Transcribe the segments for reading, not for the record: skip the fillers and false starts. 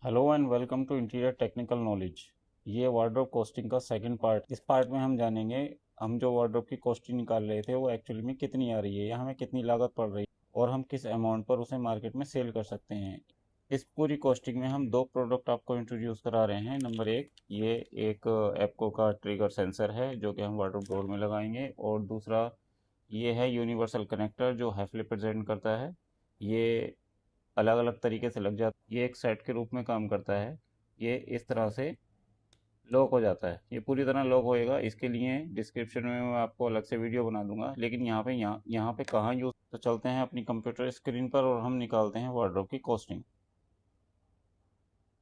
Hello and welcome to interior technical knowledge. ये wardrobe costing का second part. इस part में हम जानेंगे हम जो वार्डरोब की कॉस्टिंग निकाल रहे थे वो एक्चुअली में कितनी आ रही है या हमें कितनी लागत पड़ रही है और हम किस अमाउंट पर उसे मार्केट में सेल कर सकते हैं। इस पूरी कॉस्टिंग में हम दो प्रोडक्ट आपको इंट्रोड्यूस करा रहे हैं। नंबर एक, ये एक एप्को का ट्रिगर सेंसर है जो कि हम वार्डरोब डोर में लगाएंगे, और दूसरा ये है यूनिवर्सल कनेक्टर जो हैफली प्रेजेंट करता है। ये अलग अलग तरीके से लग जाता है, ये एक सेट के रूप में काम करता है। ये इस तरह से लॉक हो जाता है, ये पूरी तरह लॉक होएगा। इसके लिए डिस्क्रिप्शन में मैं आपको अलग से वीडियो बना दूंगा, लेकिन यहाँ पे कहाँ यूज़, तो चलते हैं अपनी कंप्यूटर स्क्रीन पर और हम निकालते हैं वार्डरोब की कॉस्टिंग।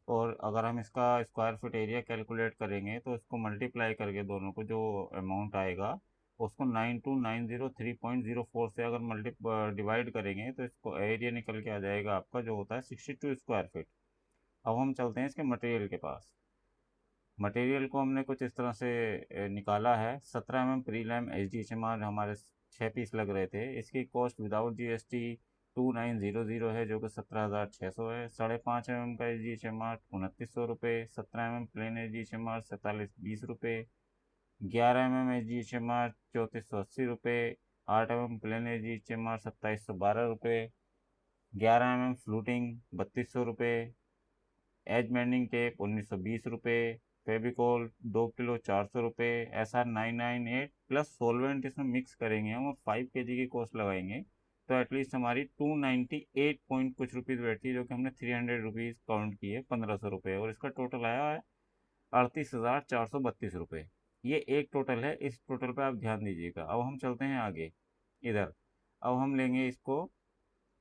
और अगर हम इसका स्क्वायर फीट एरिया कैलकुलेट करेंगे तो इसको मल्टीप्लाई करके दोनों को जो अमाउंट आएगा उसको 92903.04 से अगर मल्टी डिवाइड करेंगे तो इसको एरिया निकल के आ जाएगा आपका, जो होता है 62 स्क्वायर फीट। अब हम चलते हैं इसके मटेरियल के पास। मटेरियल को हमने कुछ इस तरह से निकाला है। 17 mm pre lam H D H M R हमारे 6 पीस लग रहे थे। इसकी cost without G S T 2900 है, जो कि 17,600 है। 5.5 mm का H D H M R 2900 रुपये। 17 mm plain H D H M R 4720 रुपये। 11 mm H D H M R 3480 रुपये। 8 mm plain H D H M R 2712 रुपये। 11 mm fluting 3200 रुपये। एज मेंडिंग टेप 1920 रुपये। Fevicol 2 kilo 400 रुपये। S R 998 plus solvent इसमें mix करेंगे हम और 5 kg की कॉस्ट लगाएंगे, तो एटलीस्ट हमारी 298 पॉइंट कुछ रुपीज़ बैठती है, जो कि हमने 300 रुपीज़ काउंट किए 1500 रुपये, और इसका टोटल आया है 38,432 रुपये। ये एक टोटल है, इस टोटल पे आप ध्यान दीजिएगा। अब हम चलते हैं आगे इधर। अब हम लेंगे इसको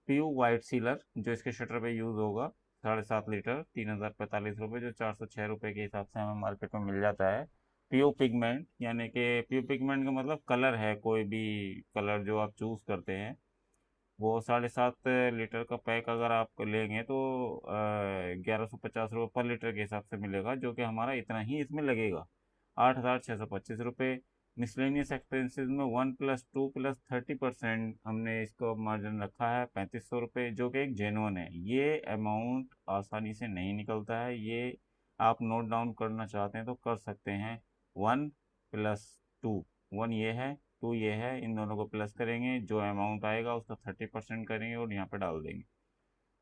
पीयू वाइट सीलर, जो इसके शटर पे यूज़ होगा। 7.5 लीटर 3,045 रुपये, जो 406 रुपये के हिसाब से हमें मार्केट में मिल जाता है। पीयू पिगमेंट, यानी कि पीयू पिगमेंट का मतलब कलर है, कोई भी कलर जो आप चूज़ करते हैं वो 7.5 लीटर का पैक अगर आप लेंगे तो 1150 रुपये पर लीटर के हिसाब से मिलेगा, जो कि हमारा इतना ही इसमें लगेगा, 8,625 रुपये। मिसलेनियस एक्सपेंसेस में 1+2+30% हमने इसको मार्जिन रखा है 3500 रुपये, जो कि एक जेन्युइन है। ये अमाउंट आसानी से नहीं निकलता है, ये आप नोट डाउन करना चाहते हैं तो कर सकते हैं। 1+2, 1 ये है, 2 ये है, इन दोनों को प्लस करेंगे, जो अमाउंट आएगा उसका 30% करेंगे और यहाँ पे डाल देंगे।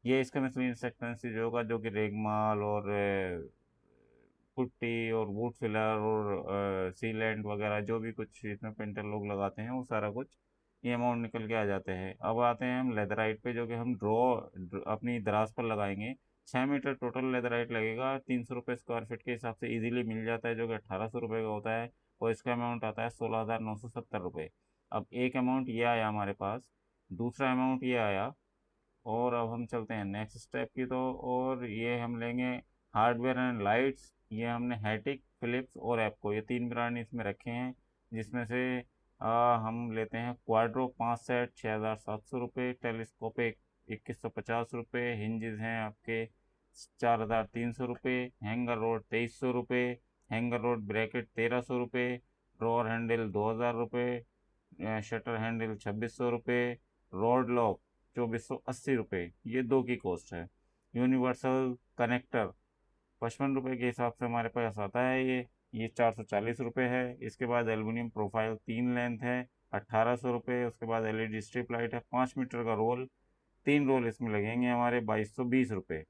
ये इसका मिसलेनियस एक्सपेंसेस होगा, जो कि रेगमाल और पुट्टी और वुड फिलर और सीलेंट वगैरह जो भी कुछ इसमें पेंटर लोग लगाते हैं वो सारा कुछ ये अमाउंट निकल के आ जाते हैं। अब आते हैं हम लेदराइट पे, जो कि हम अपनी दराज पर लगाएंगे। 6 मीटर टोटल लेदराइट लगेगा, 300 रुपये स्क्वायर फीट के हिसाब से इजीली मिल जाता है, जो कि 1800 रुपये का होता है, और इसका अमाउंट आता है 16,970 रुपये। अब एक अमाउंट ये आया हमारे पास, दूसरा अमाउंट ये आया, और अब हम चलते हैं नेक्स्ट स्टेप की तो। और ये हम लेंगे हार्डवेयर एंड लाइट्स। ये हमने हैटिक, फिलिप्स और एप्को, ये 3 ब्रांड इसमें रखे हैं, जिसमें से हम लेते हैं क्वाड्रो 5 सेट 6,700 रुपये। टेलीस्कोपिक 2,150 रुपये। हिंजेस हैं आपके 4,300 रुपये। हैंगर रोड 2,300 रुपये। हैंगर रोड ब्रैकेट 1,300 रुपये। ड्रॉर हैंडल 2,000 रुपये। शटर हैंडल 2,600 रुपये। रोड लॉक 2,480 रुपये, ये दो की कॉस्ट है। यूनिवर्सल कनेक्टर 55 रुपये के हिसाब से हमारे पास आता है। ये 440 रुपये है। इसके बाद एल्युमिनियम प्रोफाइल 3 लेंथ है, 1,800 रुपये। उसके बाद एलईडी स्ट्रिप लाइट है 5 मीटर का रोल, 3 रोल इसमें लगेंगे हमारे 2,220 रुपये।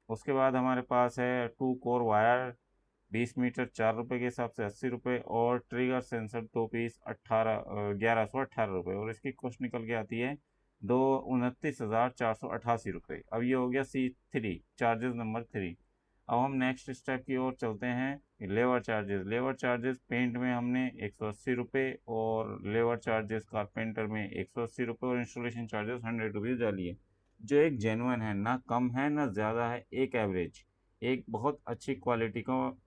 उसके बाद हमारे पास है 2 कोर वायर 20 मीटर 4 रुपये के हिसाब से 80 रुपये, और ट्रिगर सेंसर 2 पीस 1118 रुपये, और इसकी कॉस्ट निकल के आती है 2,29,488 रुपये। अब ये हो गया C3, चार्जेस नंबर 3। अब हम नेक्स्ट स्टेप की ओर चलते हैं। Labour charges, labour charges paint में हमने 180 रुपये, और लेबर चार्जेस कारपेंटर में 180 रुपये, और इंस्टॉलेशन चार्जेस 100 रुपीज़ डालिए, जो एक जेनुअन है, ना कम है ना ज़्यादा है, एक एवरेज, एक बहुत अच्छी क्वालिटी का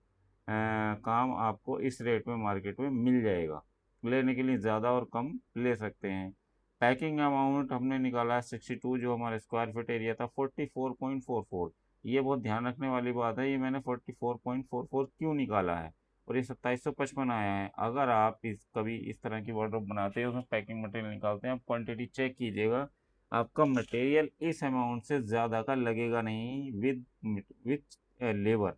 काम आपको इस रेट में मार्केट में मिल जाएगा। लेने के लिए ज़्यादा और कम ले सकते हैं। पैकिंग अमाउंट हमने निकाला है 62, जो हमारा स्क्वायर फीट एरिया था 44.44। ये बहुत ध्यान रखने वाली बात है, ये मैंने 44.44 क्यों निकाला है, और ये 2755 आया है। अगर आप कभी इस तरह की वार्डरोब बनाते हैं, उसमें पैकिंग मटेरियल निकालते हैं, आप क्वांटिटी चेक कीजिएगा। आपका मटेरियल इस अमाउंट से ज़्यादा का लगेगा नहीं विथ लेबर।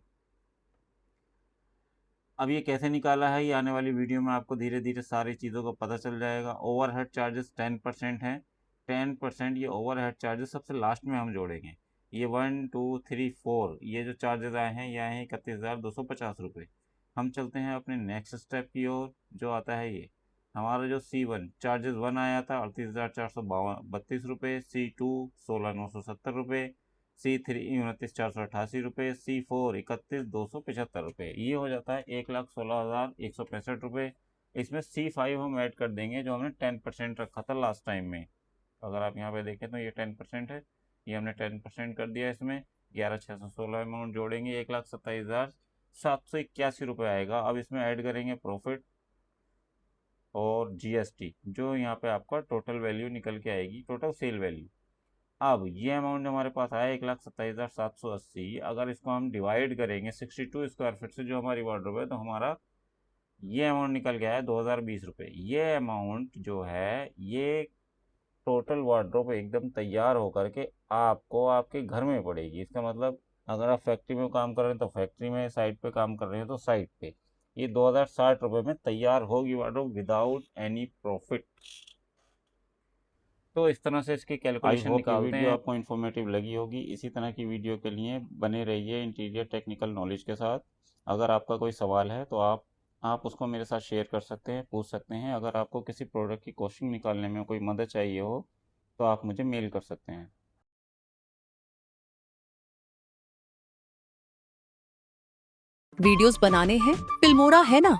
अब ये कैसे निकाला है, ये आने वाली वीडियो में आपको धीरे धीरे सारी चीज़ों का पता चल जाएगा। ओवरहेड चार्जेस 10% हैं। 10% ये ओवरहेड चार्जेस सबसे लास्ट में हम जोड़ेंगे। ये 1 2 3 4 ये जो चार्जेस आए हैं, ये आए हैं 31,250 रुपये। हम चलते हैं अपने नेक्स्ट स्टेप की ओर, जो आता है ये हमारा जो C1 चार्जेस 1 आया था 38,432 रुपये, C2 16,970 रुपये, C3 29,488 रुपये, C4 31,275 रुपये। ये हो जाता है 1,16,165 रुपये। इसमें C5 हम ऐड कर देंगे, जो हमने 10% रखा था लास्ट टाइम में। अगर आप यहाँ पे देखें तो ये 10% है, ये हमने 10% कर दिया। इसमें 11,616 अमाउंट जोड़ेंगे, 1,27,781 रुपये आएगा। अब इसमें ऐड करेंगे प्रॉफिट और GST, जो यहाँ पे आपका टोटल वैल्यू निकल के आएगी, टोटल सेल वैल्यू। अब ये अमाउंट हमारे पास आया 1,27,780। अगर इसको हम डिवाइड करेंगे 62 स्क्वायर फीट से, जो हमारी वार्डरोब है, तो हमारा ये अमाउंट निकल गया है 2,020 रुपये। ये अमाउंट जो है, ये टोटल वार्डरोब एकदम तैयार होकर के आपको आपके घर में पड़ेगी। इसका मतलब अगर आप फैक्ट्री में काम कर रहे हैं तो फैक्ट्री में, साइट पे काम कर रहे हैं तो साइट पे, ये 2,060 रुपये में तैयार होगी वार्डरोब विदाउट एनी प्रॉफिट। तो इस तरह से इसकी कैलकुलेशन निकालते हैं। वीडियो आपको इन्फॉर्मेटिव लगी होगी। इसी तरह की वीडियो के लिए बने रहिए इंटीरियर टेक्निकल नॉलेज के साथ। अगर आपका कोई सवाल है तो आप उसको मेरे साथ शेयर कर सकते हैं, पूछ सकते हैं। अगर आपको किसी प्रोडक्ट की कॉस्टिंग निकालने में कोई मदद चाहिए हो तो आप मुझे मेल कर सकते हैं। वीडियोस बनाने हैं, फिल्मोरा है ना।